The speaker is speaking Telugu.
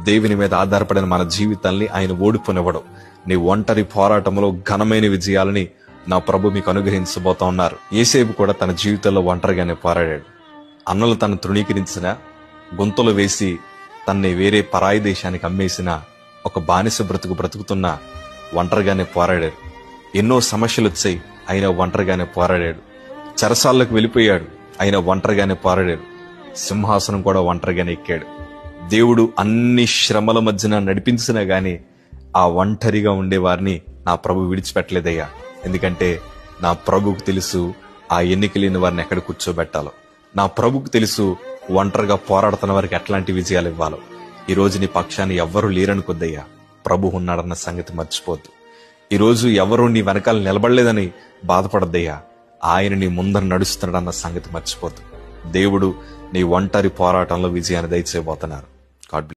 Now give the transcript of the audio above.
దేవుని మీద ఆధారపడిన మన జీవితాల్ని ఆయన ఓడిపోనివ్వడం. నీ ఒంటరి పోరాటంలో ఘనమైన విజయాలని నా ప్రభు మీకు అనుగ్రహించబోతా ఉన్నారు. యేసేపు కూడా తన జీవితంలో ఒంటరిగానే పోరాడాడు. అన్నలు తను తృణీకరించిన, గొంతులు వేసి తన్ని వేరే పరాయి దేశానికి అమ్మేసిన, ఒక బానిస బ్రతుకుతున్న ఒంటరిగానే పోరాడాడు. ఎన్నో సమస్యలు వచ్చాయి, ఆయన ఒంటరిగానే పోరాడాడు. చెరసాలకు వెళ్ళిపోయాడు, ఆయన ఒంటరిగానే పోరాడాడు. సింహాసనం కూడా ఒంటరిగానే ఎక్కాడు. దేవుడు అన్ని శ్రమల మధ్యన నడిపించినా గాని ఆ ఒంటరిగా ఉండేవారిని నా ప్రభు విడిచిపెట్టలేదయ్యా. ఎందుకంటే నా ప్రభుకు తెలుసు ఆ ఎన్నిక లేని వారిని ఎక్కడ కూర్చోబెట్టాలో. నా ప్రభుకు తెలుసు ఒంటరిగా పోరాడుతున్న వారికి ఎట్లాంటి విజయాలు ఇవ్వాలో. ఈ రోజు నీ పక్షాన్ని ఎవ్వరూ లేరనుకొద్దయ్యా. ప్రభు ఉన్నాడన్న సంగతి మర్చిపోద్దు. ఈ రోజు ఎవరూ నీ వెనకాల నిలబడలేదని బాధపడద్దయ్యా. ఆయన నీ ముందర నడుస్తున్నాడన్న సంగతి మర్చిపోద్దు. దేవుడు నీ ఒంటరి పోరాటంలో విజయాన్ని దయచేయబోతున్నారు. God bless.